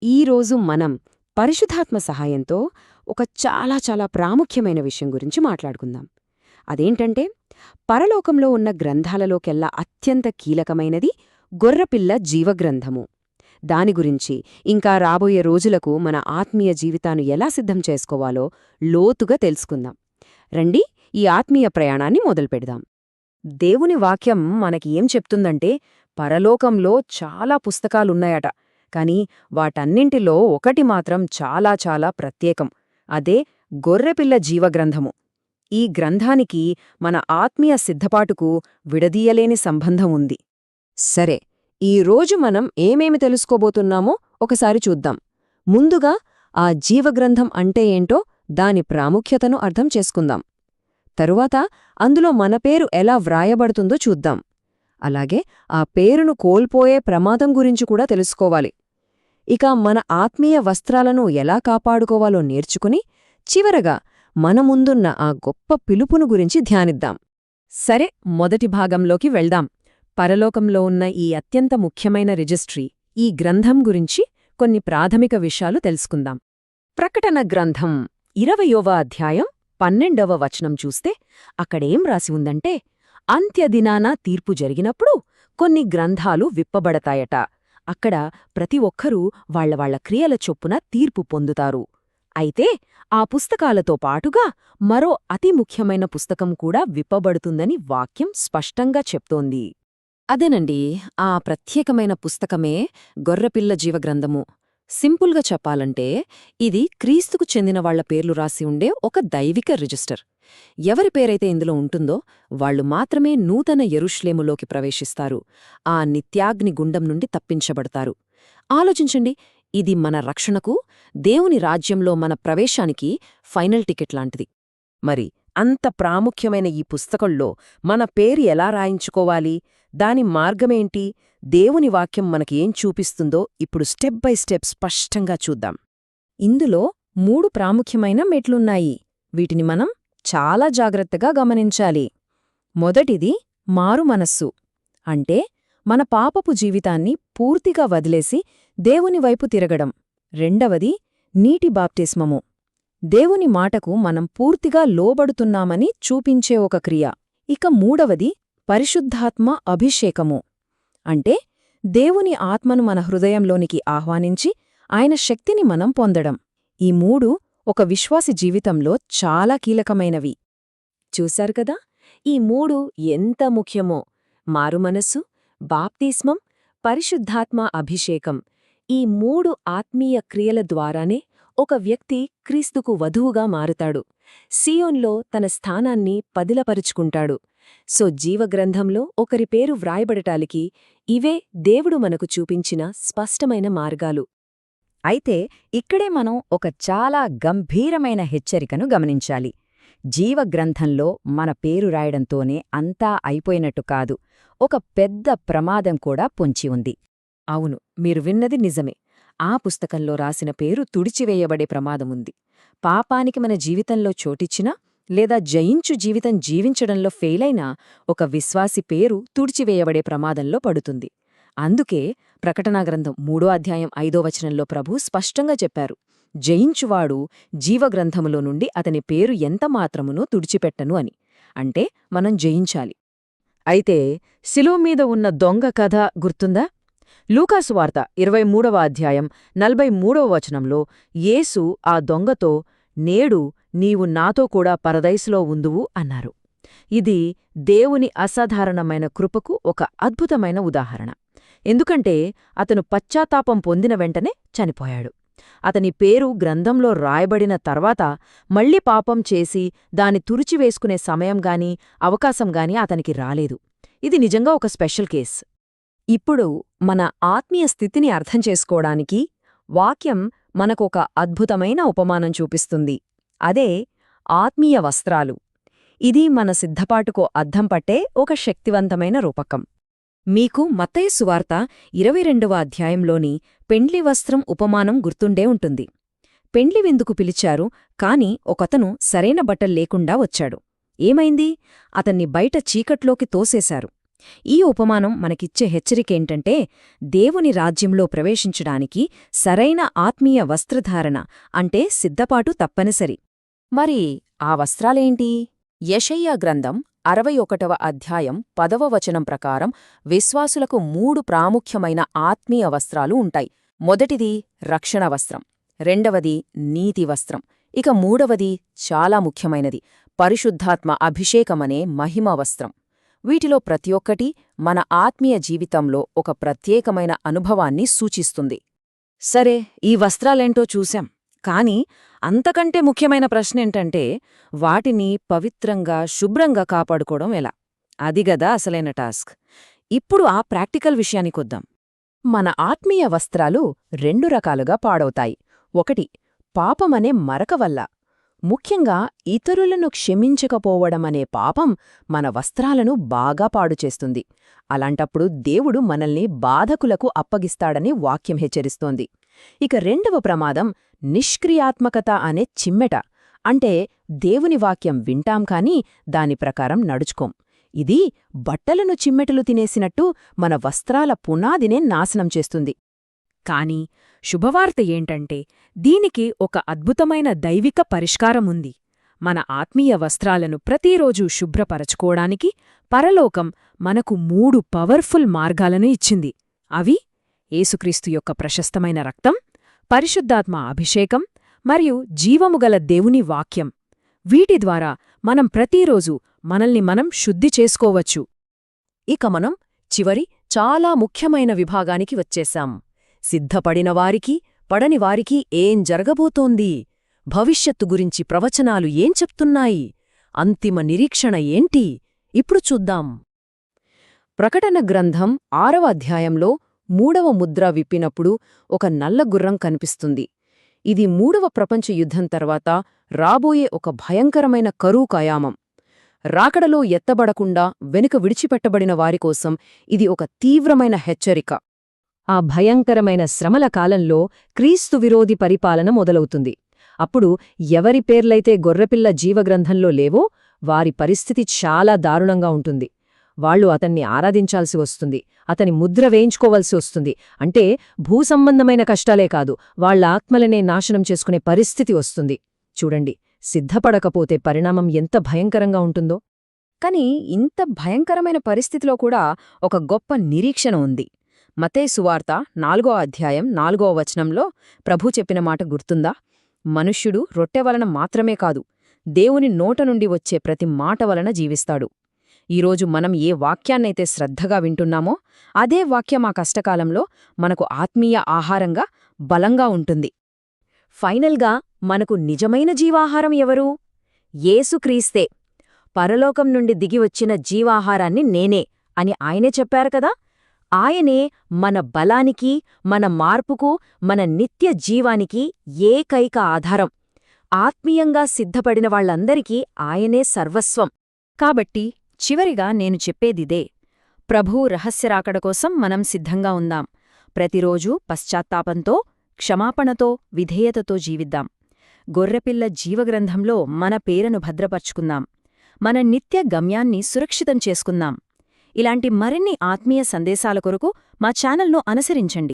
ఈరోజు మనం పరిశుద్ధాత్మ సహాయంతో ఒక చాలా ప్రాముఖ్యమైన విషయం గురించి మాట్లాడుకుందాం. అదేంటంటే, పరలోకంలో ఉన్న గ్రంథాలలోకెల్లా అత్యంత కీలకమైనది గొర్రెపిల్ల జీవగ్రంథము. దాని గురించి ఇంకా రాబోయే రోజులకు మన ఆత్మీయ జీవితాన్ని ఎలా సిద్ధం చేసుకోవాలో లోతుగా తెలుసుకుందాం. రండి, ఈ ఆత్మీయ ప్రయాణాన్ని మొదలుపెడదాం. దేవుని వాక్యం మనకి ఏం చెప్తుందంటే, పరలోకంలో చాలా పుస్తకాలున్నాయట, కాని వాటన్నింటిలో ఒకటి మాత్రం చాలా ప్రత్యేకం. అదే గొర్రెపిల్ల జీవగ్రంథము. ఈ గ్రంథానికి మన ఆత్మీయ సిద్ధపాటుకు విడదీయలేని సంబంధం ఉంది. సరే, ఈరోజు మనం ఏమేమి తెలుసుకోబోతున్నామో ఒకసారి చూద్దాం. ముందుగా ఆ జీవగ్రంథం అంటే ఏంటో, దాని ప్రాముఖ్యతను అర్థం చేసుకుందాం. తరువాత అందులో మన పేరు ఎలా వ్రాయబడుతుందో చూద్దాం. అలాగే ఆ పేరును కోల్పోయే ప్రమాదం గురించి కూడా తెలుసుకోవాలి. ఇక మన ఆత్మీయ వస్త్రాలను ఎలా కాపాడుకోవాలో నేర్చుకుని చివరగా మన ముందున్న ఆ గొప్ప పిలుపును గురించి ధ్యానిద్దాం. సరే, మొదటి భాగంలోకి వెళ్దాం. పరలోకంలో ఉన్న ఈ అత్యంత ముఖ్యమైన రిజిస్ట్రీ, ఈ గ్రంథం గురించి కొన్ని ప్రాథమిక విషయాలు తెలుసుకుందాం. ప్రకటన గ్రంథం 20వ అధ్యాయం 12వ వచనం చూస్తే అక్కడేం రాసి ఉందంటే, అంత్యదినాన తీర్పు జరిగినప్పుడు కొన్ని గ్రంథాలు విప్పబడతాయట. అక్కడ ప్రతి ఒక్కరూ వాళ్ల క్రియల చొప్పున తీర్పు పొందుతారు. అయితే ఆ పుస్తకాలతో పాటుగా మరో అతి ముఖ్యమైన పుస్తకం కూడా విప్పబడుతుందని వాక్యం స్పష్టంగా చెప్తోంది. అదేనండి, ఆ ప్రత్యేకమైన పుస్తకమే గొర్రెపిల్ల జీవగ్రంథము. సింపుల్గా చెప్పాలంటే, ఇది క్రీస్తుకు చెందిన వాళ్ల పేర్లు రాసి ఉండే ఒక దైవిక రిజిస్టర్. ఎవరి పేరైతే ఇందులో ఉంటుందో వాళ్లు మాత్రమే నూతన యెరూషలేములోకి ప్రవేశిస్తారు, ఆ నిత్యాగ్ని గుండం నుండి తప్పించబడతారు. ఆలోచించండి, ఇది మన రక్షణకు, దేవుని రాజ్యంలో మన ప్రవేశానికి ఫైనల్ టికెట్ లాంటిది. మరి అంత ప్రాముఖ్యమైన ఈ పుస్తకంలో మన పేరు ఎలా రాయించుకోవాలి, దాని మార్గమేంటి, దేవుని వాక్యం మనకేం చూపిస్తుందో ఇప్పుడు స్టెప్ బై స్టెప్ స్పష్టంగా చూద్దాం. ఇందులో 3 ప్రాముఖ్యమైన మెట్లున్నాయి. వీటిని మనం చాలా జాగ్రత్తగా గమనించాలి. మొదటిది మారు మనస్సు, అంటే మన పాపపు జీవితాన్ని పూర్తిగా వదిలేసి దేవుని వైపు తిరగడం. రెండవది నీటి బాప్తిస్మము, దేవుని మాటకు మనం పూర్తిగా లోబడుతున్నామని చూపించే ఒక క్రియ. ఇక మూడవది పరిశుద్ధాత్మ అభిషేకము, అంటే దేవుని ఆత్మను మన హృదయంలోనికి ఆహ్వానించి ఆయన శక్తిని మనం పొందడం. ఈ 3 ఒక విశ్వాసి జీవితంలో చాలా కీలకమైనవి. చూశారు కదా, ఈ 3 ఎంత ముఖ్యమో. మారుమనస్సు, బాప్తిస్మం, పరిశుద్ధాత్మ అభిషేకం. ఈ 3 ఆత్మీయ క్రియల ద్వారానే ఒక వ్యక్తి క్రీస్తుకు వధువుగా మారుతాడు, సియోన్లో తన స్థానాన్ని పదిలపరుచుకుంటాడు. సో జీవగ్రంథంలో ఒకరి పేరు వ్రాయబడటానికి ఇవే దేవుడు మనకు చూపించిన స్పష్టమైన మార్గాలు. అయితే ఇక్కడే మనం ఒక చాలా గంభీరమైన హెచ్చరికను గమనించాలి. జీవగ్రంథంలో మన పేరు రాయడంతోనే అంతా అయిపోయినట్టు కాదు, ఒక పెద్ద ప్రమాదం కూడా పొంచి ఉంది. అవును, మీరు విన్నది నిజమే. ఆ పుస్తకంలో రాసిన పేరు తుడిచివేయబడే ప్రమాదముంది. పాపానికి మన జీవితంలో చోటిచ్చినా లేదా జయించు జీవితం జీవించడంలో ఫెయిలైనా ఒక విశ్వాసి పేరు తుడిచివేయబడే ప్రమాదంలో పడుతుంది. అందుకే ప్రకటనా గ్రంథం 3వ అధ్యాయం 5వ వచనంలో ప్రభు స్పష్టంగా చెప్పారు, జయించువాడు జీవగ్రంథములో నుండి అతని పేరు ఎంతమాత్రమునూ తుడిచిపెట్టను అని. అంటే మనం జయించాలి. అయితే శిలువ మీద ఉన్న దొంగ కథ గుర్తుందా? లూకాసు వార్త 23వ అధ్యాయం 43వ వచనంలో యేసు ఆ దొంగతో, నేడు నీవు నాతో కూడా పరదైసులో ఉందువు అన్నారు. ఇది దేవుని అసాధారణమైన కృపకు ఒక అద్భుతమైన ఉదాహరణ. ఎందుకంటే అతను పశ్చాత్తాపం పొందిన వెంటనే చనిపోయాడు. అతని పేరు గ్రంథంలో రాయబడిన తర్వాత మళ్లీ పాపం చేసి దాన్ని తుడిచివేసుకునే సమయంగానీ అవకాశంగానీ అతనికి రాలేదు. ఇది నిజంగా ఒక స్పెషల్ కేస్. ఇప్పుడు మన ఆత్మీయ స్థితిని అర్థం చేసుకోవడానికి వాక్యం మనకొక అద్భుతమైన ఉపమానం చూపిస్తుంది. అదే ఆత్మీయ వస్త్రాలు. ఇది మన సిద్ధపాటుకో అద్దం పట్టే ఒక శక్తివంతమైన రూపకం. మీకు మత్తయి సువార్త 22వ అధ్యాయంలోని పెండ్లి వస్త్రం ఉపమానం గుర్తుండే ఉంటుంది. పెండ్లి విందుకు పిలిచారు, కాని ఒకతను సరైన బట్టల్లేకుండా వచ్చాడు. ఏమైంది? అతన్ని బయట చీకట్లోకి తోసేశారు. ఈ ఉపమానం మనకిచ్చే హెచ్చరికేంటంటే దేవుని రాజ్యంలో ప్రవేశించడానికి సరైన ఆత్మీయ వస్త్రధారణ అంటే సిద్ధపాటు తప్పనిసరి. మరి ఆ వస్త్రాలేంటి? యెషయా గ్రంథం 61వ అధ్యాయం 10వ వచనం ప్రకారం విశ్వాసులకు 3 ప్రాముఖ్యమైన ఆత్మీయ వస్త్రాలు ఉంటాయి. మొదటిది రక్షణ వస్త్రం, రెండవది నీతి వస్త్రం, ఇక మూడవది చాలా ముఖ్యమైనది పరిశుద్ధాత్మ అభిషేకమనే మహిమ వస్త్రం. వీటిలో ప్రతి ఒక్కటి మన ఆత్మీయ జీవితంలో ఒక ప్రత్యేకమైన అనుభవాన్ని సూచిస్తుంది. సరే, ఈ వస్త్రాలేంటో చూశాం, కాని అంతకంటే ముఖ్యమైన ప్రశ్నేంటంటే వాటిని పవిత్రంగా శుభ్రంగా కాపాడుకోవడం ఎలా? అదిగదా అసలైన టాస్క్. ఇప్పుడు ఆ ప్రాక్టికల్ విషయానికొద్దాం. మన ఆత్మీయ వస్త్రాలు 2 రకాలుగా పాడవుతాయి. ఒకటి, పాపమనే మరక వల్ల. ముఖ్యంగా ఇతరులను క్షమించకపోవడమనే పాపం మన వస్త్రాలను బాగా పాడుచేస్తుంది. అలాంటప్పుడు దేవుడు మనల్ని బాధకులకు అప్పగిస్తాడని వాక్యం హెచ్చరిస్తోంది. ఇక రెండవ ప్రమాదం నిష్క్రియాత్మకత అనే చిమ్మెట. అంటే దేవుని వాక్యం వింటాం కాని దాని ప్రకారం నడుచుకోం. ఇది బట్టలను చిమ్మెటలు తినేసినట్టు మన వస్త్రాల పునాదినే నాశనం చేస్తుంది. కాని శుభవార్త ఏంటంటే దీనికి ఒక అద్భుతమైన దైవిక పరిష్కారముంది. మన ఆత్మీయ వస్త్రాలను ప్రతిరోజూ శుభ్రపరచుకోవడానికి పరలోకం మనకు 3 పవర్ఫుల్ మార్గాలను ఇచ్చింది. అవి యేసుక్రీస్తు యొక్క ప్రశస్తమైన రక్తం, పరిశుద్ధాత్మ అభిషేకం మరియు జీవముగల దేవుని వాక్యం. వీటి ద్వారా మనం ప్రతిరోజూ మనల్ని మనం శుద్ధి చేసుకోవచ్చు. ఇక మనం చివరి చాలా ముఖ్యమైన విభాగానికి వచ్చేశాం. సిద్ధపడినవారికి, పడనివారికి ఏం జరగబోతోంది? భవిష్యత్తు గురించి ప్రవచనాలు ఏం చెప్తున్నాయి? అంతిమ నిరీక్షణ ఏంటి? ఇప్పుడు చూద్దాం. ప్రకటన గ్రంథం 6వ అధ్యాయంలో 3వ ముద్ర విప్పినప్పుడు ఒక నల్ల గుర్రం కనిపిస్తుంది. ఇది 3వ ప్రపంచ యుద్ధం తర్వాత రాబోయే ఒక భయంకరమైన కరువు కయామం. రాకడలో ఎత్తబడకుండా వెనుక విడిచిపెట్టబడిన వారికోసం ఇది ఒక తీవ్రమైన హెచ్చరిక. ఆ భయంకరమైన శ్రమల కాలంలో క్రీస్తు విరోధి పరిపాలన మొదలవుతుంది. అప్పుడు ఎవరి పేర్లైతే గొర్రెపిల్ల జీవగ్రంథంలో లేవో వారి పరిస్థితి చాలా దారుణంగా ఉంటుంది. వాళ్లు అతన్ని ఆరాధించాల్సి వస్తుంది, అతని ముద్ర వేయించుకోవలసి వస్తుంది. అంటే భూసంబంధమైన కష్టాలే కాదు, వాళ్ల ఆత్మలనే నాశనం చేసుకునే పరిస్థితి వస్తుంది. చూడండి, సిద్ధపడకపోతే పరిణామం ఎంత భయంకరంగా ఉంటుందో. కాని ఇంత భయంకరమైన పరిస్థితిలో కూడా ఒక గొప్ప నిరీక్షణ ఉంది. మత్తయి సువార్త 4వ అధ్యాయం 4వ వచనంలో ప్రభు చెప్పిన మాట గుర్తుందా? మనుష్యుడు రొట్టె వలన మాత్రమే కాదు, దేవుని నోట నుండి వచ్చే ప్రతి మాట వలన జీవిస్తాడు. ఈరోజు మనం ఏ వాక్యాన్నైతే శ్రద్ధగా వింటున్నామో అదే వాక్యం ఆ కష్టకాలంలో మనకు ఆత్మీయ ఆహారంగా బలంగా ఉంటుంది. ఫైనల్గా మనకు నిజమైన జీవాహారం ఎవరు? యేసుక్రీస్తే. పరలోకం నుండి దిగివచ్చిన జీవాహారాన్ని నేనే అని ఆయనే చెప్పారు కదా. ఆయనే మన బలానికి, మన మార్పుకు, మన నిత్య జీవానికి ఏకైక ఆధారం. ఆత్మీయంగా సిద్ధపడిన వాళ్లందరికీ ఆయనే సర్వస్వం. కాబట్టి చివరిగా నేను చెప్పేదిదే, ప్రభువు రహస్యరాకడ కోసం మనం సిద్ధంగా ఉందాం. ప్రతిరోజూ పశ్చాత్తాపంతో, క్షమాపణతో, విధేయతతో జీవిద్దాం. గొర్రెపిల్ల జీవగ్రంథంలో మన పేరును భద్రపర్చుకుందాం. మన నిత్య గమ్యాన్ని సురక్షితం చేసుకుందాం. ఇలాంటి మరిన్ని ఆత్మీయ సందేశాల కొరకు మా ఛానల్ను అనుసరించండి.